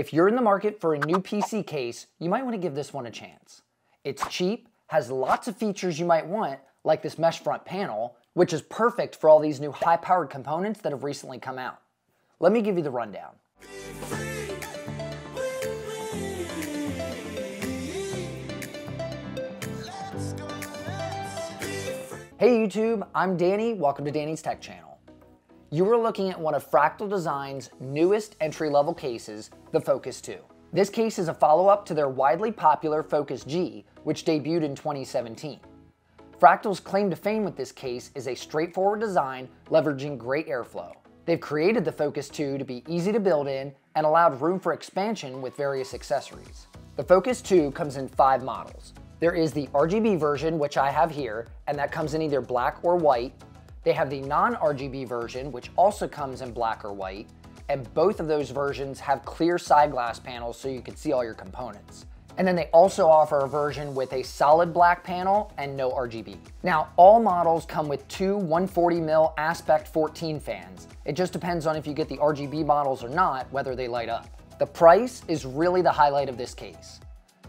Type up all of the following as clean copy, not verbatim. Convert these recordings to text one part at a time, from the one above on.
If you're in the market for a new PC case, you might want to give this one a chance. It's cheap, has lots of features you might want, like this mesh front panel, which is perfect for all these new high-powered components that have recently come out. Let me give you the rundown. Hey YouTube, I'm Danny, welcome to Danny's Tech Channel. You are looking at one of Fractal Design's newest entry-level cases, the Focus 2. This case is a follow-up to their widely popular Focus G, which debuted in 2017. Fractal's claim to fame with this case is a straightforward design leveraging great airflow. They've created the Focus 2 to be easy to build in and allowed room for expansion with various accessories. The Focus 2 comes in 5 models. There is the RGB version, which I have here, and that comes in either black or white. They have the non-RGB version, which also comes in black or white, and both of those versions have clear side glass panels so you can see all your components. And then they also offer a version with a solid black panel and no RGB. Now, all models come with two 140mm aspect 14 fans. It just depends on if you get the RGB models or not, whether they light up. The price is really the highlight of this case.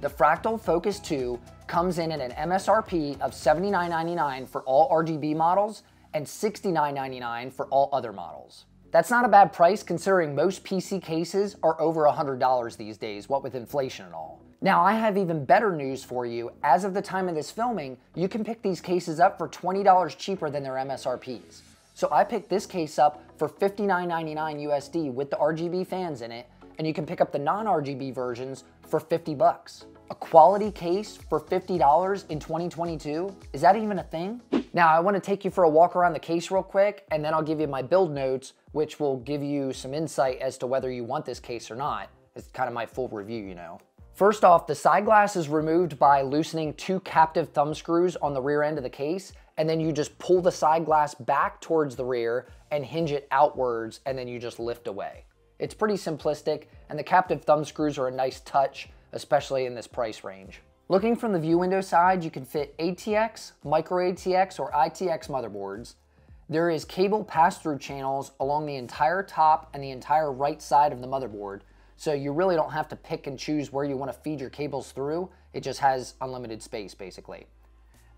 The Fractal Focus 2 comes in at an MSRP of $79.99 for all RGB models and $69.99 for all other models. That's not a bad price considering most PC cases are over $100 these days, what with inflation and all. Now I have even better news for you. As of the time of this filming, you can pick these cases up for $20 cheaper than their MSRPs. So I picked this case up for $59.99 USD with the RGB fans in it, and you can pick up the non-RGB versions for 50 bucks. A quality case for $50 in 2022? Is that even a thing? Now I want to take you for a walk around the case real quick, and then I'll give you my build notes, which will give you some insight as to whether you want this case or not. It's kind of my full review, you know. First off, the side glass is removed by loosening 2 captive thumb screws on the rear end of the case, and then you just pull the side glass back towards the rear and hinge it outwards, and then you just lift away. It's pretty simplistic, and the captive thumb screws are a nice touch, especially in this price range. Looking from the view window side, you can fit ATX, micro ATX, or ITX motherboards. There is cable pass-through channels along the entire top and the entire right side of the motherboard, so you really don't have to pick and choose where you want to feed your cables through. It just has unlimited space, basically.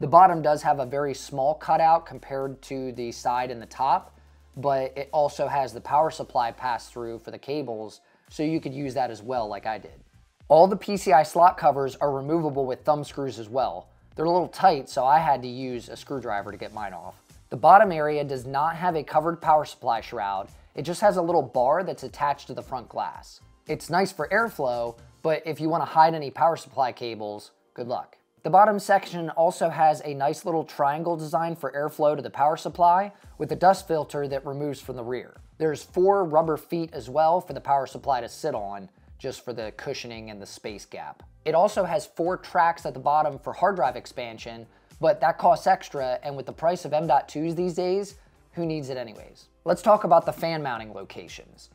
The bottom does have a very small cutout compared to the side and the top, but it also has the power supply pass-through for the cables, so you could use that as well like I did. All the PCI slot covers are removable with thumb screws as well. They're a little tight, so I had to use a screwdriver to get mine off. The bottom area does not have a covered power supply shroud. It just has a little bar that's attached to the front glass. It's nice for airflow, but if you want to hide any power supply cables, good luck. The bottom section also has a nice little triangle design for airflow to the power supply with a dust filter that removes from the rear. There's 4 rubber feet as well for the power supply to sit on, just for the cushioning and the space gap. It also has 4 tracks at the bottom for hard drive expansion, but that costs extra, and with the price of M.2s these days, who needs it anyways? Let's talk about the fan mounting locations.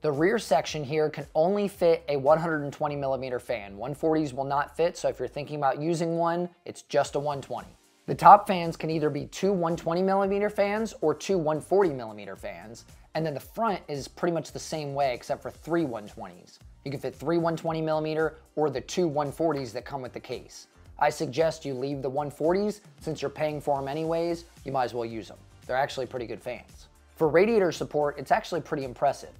The rear section here can only fit a 120mm fan. 140s will not fit, so if you're thinking about using one, it's just a 120. The top fans can either be 2 120mm fans or 2 140mm fans, and then the front is pretty much the same way except for 3 120s. You can fit 3 120mm or the 2 140s that come with the case. I suggest you leave the 140s since you're paying for them anyways, you might as well use them. They're actually pretty good fans. For radiator support, it's actually pretty impressive.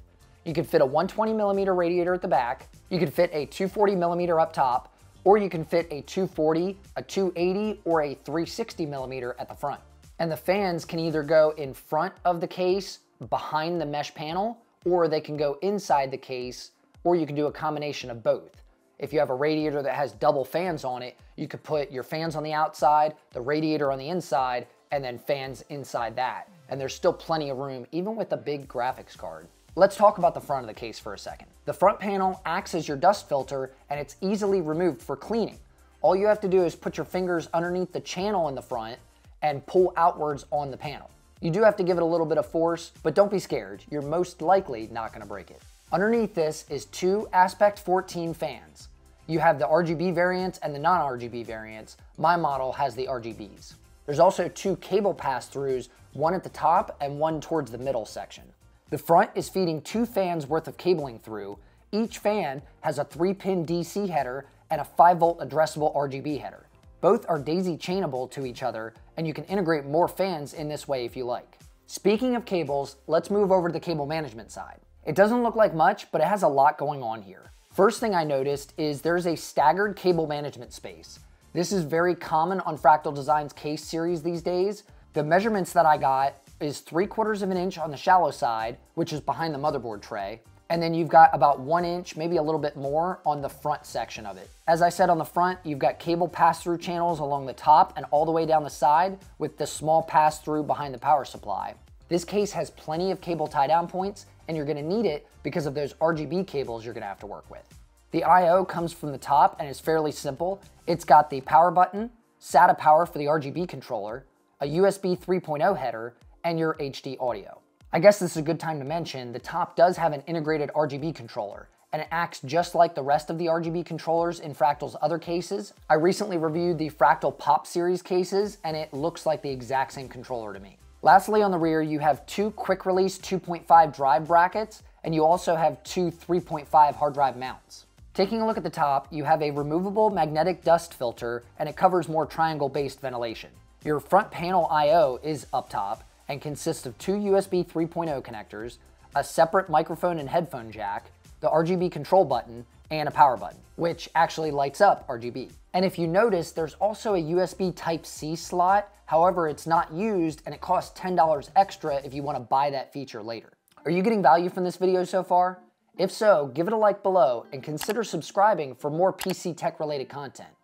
You can fit a 120mm radiator at the back, you can fit a 240mm up top, or you can fit a 240, a 280, or a 360mm at the front. And the fans can either go in front of the case, behind the mesh panel, or they can go inside the case, or you can do a combination of both. If you have a radiator that has double fans on it, you could put your fans on the outside, the radiator on the inside, and then fans inside that. And there's still plenty of room, even with a big graphics card. Let's talk about the front of the case for a second. The front panel acts as your dust filter, and it's easily removed for cleaning. All you have to do is put your fingers underneath the channel in the front and pull outwards on the panel. You do have to give it a little bit of force, but don't be scared. You're most likely not gonna break it. Underneath this is 2 aspect 14 fans. You have the RGB variants and the non-RGB variants. My model has the RGBs. There's also 2 cable pass-throughs, one at the top and one towards the middle section. The front is feeding 2 fans worth of cabling through. Each fan has a 3-pin DC header and a 5-volt addressable RGB header. Both are daisy chainable to each other, and you can integrate more fans in this way if you like. Speaking of cables, let's move over to the cable management side. It doesn't look like much, but it has a lot going on here. First thing I noticed is there's a staggered cable management space. This is very common on Fractal Design's case series these days. The measurements that I got is 3/4 of an inch on the shallow side, which is behind the motherboard tray. And then you've got about 1 inch, maybe a little bit more on the front section of it. As I said on the front, you've got cable pass-through channels along the top and all the way down the side with the small pass-through behind the power supply. This case has plenty of cable tie-down points, and you're gonna need it because of those RGB cables you're gonna have to work with. The I/O comes from the top and is fairly simple. It's got the power button, SATA power for the RGB controller, a USB 3.0 header, and your HD audio. I guess this is a good time to mention the top does have an integrated RGB controller, and it acts just like the rest of the RGB controllers in Fractal's other cases. I recently reviewed the Fractal Pop series cases, and it looks like the exact same controller to me. Lastly, on the rear, you have 2 quick release 2.5 drive brackets, and you also have 2 3.5 hard drive mounts. Taking a look at the top, you have a removable magnetic dust filter, and it covers more triangle-based ventilation. Your front panel I/O is up top, and consists of 2 USB 3.0 connectors, a separate microphone and headphone jack, the RGB control button, and a power button, which actually lights up RGB. And if you notice, there's also a USB Type-C slot. However, it's not used, and it costs $10 extra if you want to buy that feature later. Are you getting value from this video so far? If so, give it a like below and consider subscribing for more PC tech related content.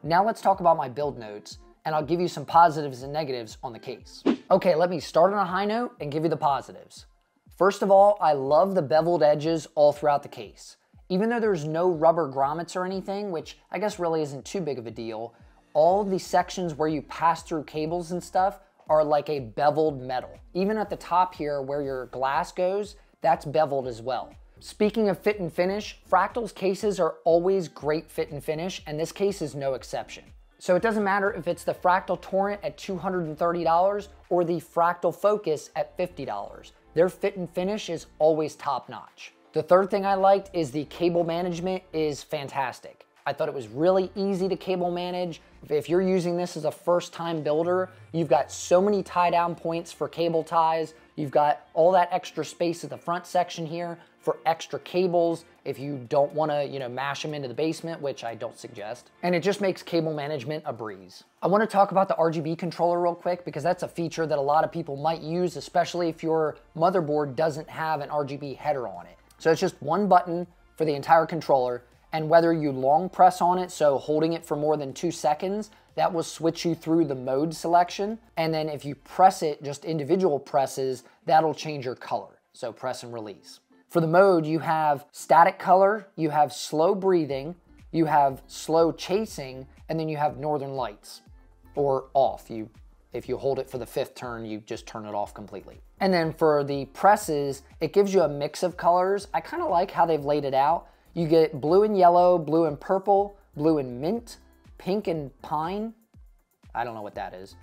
Now let's talk about my build notes, and I'll give you some positives and negatives on the case. Okay, let me start on a high note and give you the positives. First of all, I love the beveled edges all throughout the case. Even though there's no rubber grommets or anything, which I guess really isn't too big of a deal, all of the sections where you pass through cables and stuff are like a beveled metal. Even at the top here where your glass goes, that's beveled as well. Speaking of fit and finish, Fractal's cases are always great fit and finish, and this case is no exception. So it doesn't matter if it's the Fractal Torrent at $230 or the Fractal Focus at $50. Their fit and finish is always top notch. The third thing I liked is the cable management is fantastic. I thought it was really easy to cable manage. If you're using this as a first time builder, you've got so many tie down points for cable ties. You've got all that extra space at the front section here for extra cables if you don't want to, mash them into the basement, which I don't suggest. And it just makes cable management a breeze. I want to talk about the RGB controller real quick because that's a feature that a lot of people might use, especially if your motherboard doesn't have an RGB header on it. So it's just one button for the entire controller, and whether you long press on it, so holding it for more than 2 seconds, that will switch you through the mode selection. And then if you press it, just individual presses, that'll change your color. So press and release. For the mode, you have static color, you have slow breathing, you have slow chasing, and then you have northern lights, or off. If you hold it for the 5th turn, you just turn it off completely. And then for the presses, it gives you a mix of colors. I kind of like how they've laid it out. You get blue and yellow, blue and purple, blue and mint, pink and pine. I don't know what that is.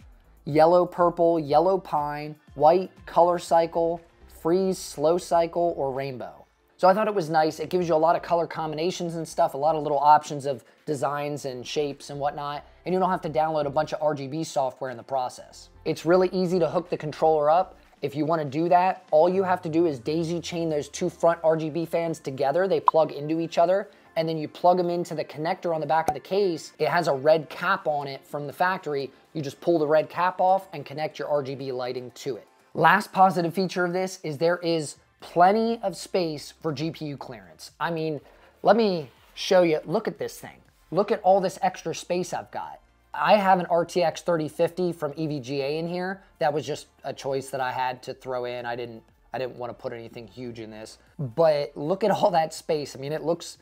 Yellow, purple, yellow pine, white, color cycle, freeze, slow cycle, or rainbow. So I thought it was nice. It gives you a lot of color combinations and stuff, a lot of little options of designs and shapes and whatnot, and you don't have to download a bunch of RGB software in the process. It's really easy to hook the controller up. If you want to do that, all you have to do is daisy chain those 2 front RGB fans together. They plug into each other, and then you plug them into the connector on the back of the case. It has a red cap on it from the factory. You just pull the red cap off and connect your RGB lighting to it. Last positive feature of this is there is plenty of space for GPU clearance. I mean, let me show you. Look at this thing. Look at all this extra space I've got. I have an RTX 3050 from EVGA in here. That was just a choice that I had to throw in. I didn't want to put anything huge in this. But look at all that space. I mean, it looks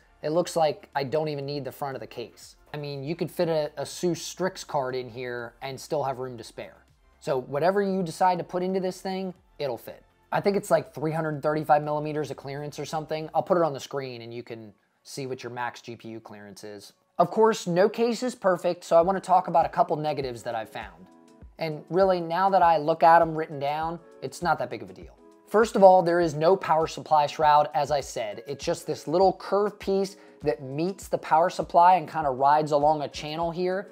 like I don't even need the front of the case. I mean, you could fit a ASUS Strix card in here and still have room to spare. So whatever you decide to put into this thing, it'll fit. I think it's like 335 millimeters of clearance or something. I'll put it on the screen and you can see what your max GPU clearance is. Of course, no case is perfect, so I want to talk about a couple negatives that I've found. And really, now that I look at them written down, it's not that big of a deal. First of all, there is no power supply shroud, as I said. It's just this little curved piece that meets the power supply and kind of rides along a channel here.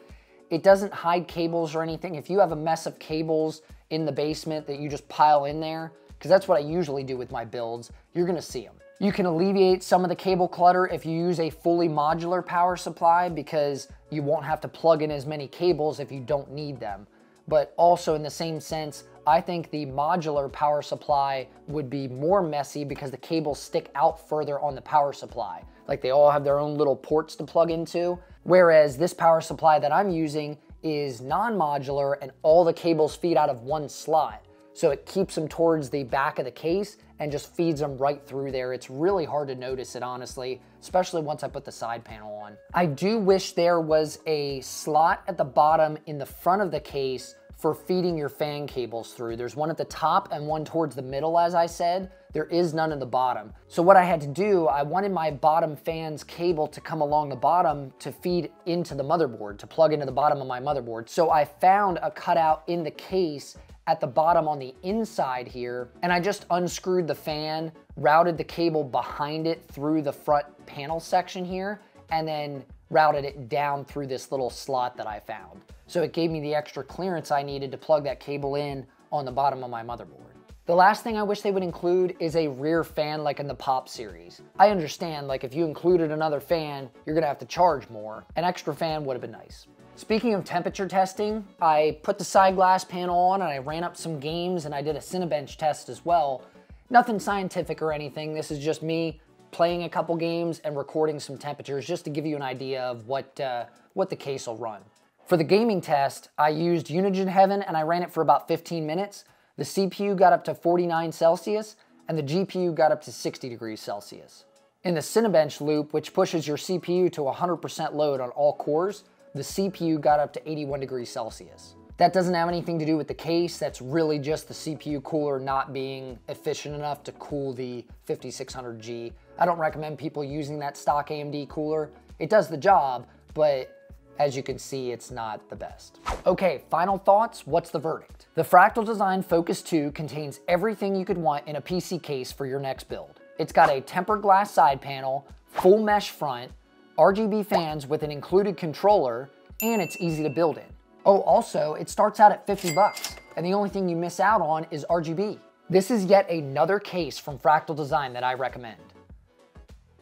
It doesn't hide cables or anything. If you have a mess of cables in the basement that you just pile in there, because that's what I usually do with my builds, you're gonna see them. You can alleviate some of the cable clutter if you use a fully modular power supply, because you won't have to plug in as many cables if you don't need them. But also in the same sense, I think the modular power supply would be more messy because the cables stick out further on the power supply. Like they all have their own little ports to plug into. Whereas this power supply that I'm using is non-modular and all the cables feed out of one slot. So it keeps them towards the back of the case and just feeds them right through there. It's really hard to notice it, honestly, especially once I put the side panel on. I do wish there was a slot at the bottom in the front of the case for feeding your fan cables through. There's one at the top and one towards the middle, as I said. There is none at the bottom. So what I had to do, I wanted my bottom fan's cable to come along the bottom to feed into the motherboard, to plug into the bottom of my motherboard. So I found a cutout in the case at the bottom on the inside here, and I just unscrewed the fan, routed the cable behind it through the front panel section here, and then routed it down through this little slot that I found. So it gave me the extra clearance I needed to plug that cable in on the bottom of my motherboard. The last thing I wish they would include is a rear fan like in the Pop series. I understand, like if you included another fan, you're gonna have to charge more. An extra fan would have been nice. Speaking of temperature testing, I put the side glass panel on and I ran up some games and I did a Cinebench test as well. Nothing scientific or anything. This is just me playing a couple games and recording some temperatures just to give you an idea of what the case will run. For the gaming test, I used Unigine Heaven and I ran it for about 15 minutes. The CPU got up to 49 Celsius and the GPU got up to 60 degrees Celsius. In the Cinebench loop, which pushes your CPU to 100% load on all cores, the CPU got up to 81 degrees Celsius. That doesn't have anything to do with the case. That's really just the CPU cooler not being efficient enough to cool the 5600G. I don't recommend people using that stock AMD cooler. It does the job, but as you can see, it's not the best. Okay, final thoughts. What's the verdict? The Fractal Design Focus 2 contains everything you could want in a PC case for your next build. It's got a tempered glass side panel, full mesh front, RGB fans with an included controller, and it's easy to build in. Oh, also, it starts out at 50 bucks, and the only thing you miss out on is RGB. This is yet another case from Fractal Design that I recommend.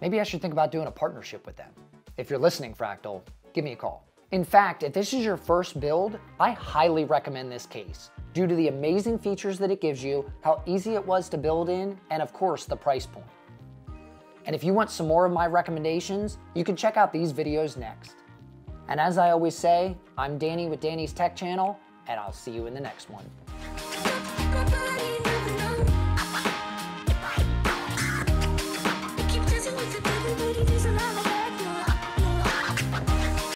Maybe I should think about doing a partnership with them. If you're listening, Fractal, give me a call. In fact, if this is your first build, I highly recommend this case due to the amazing features that it gives you, how easy it was to build in, and of course, the price point. And if you want some more of my recommendations, you can check out these videos next. And as I always say, I'm Danny with Danny's Tech Channel, and I'll see you in the next one.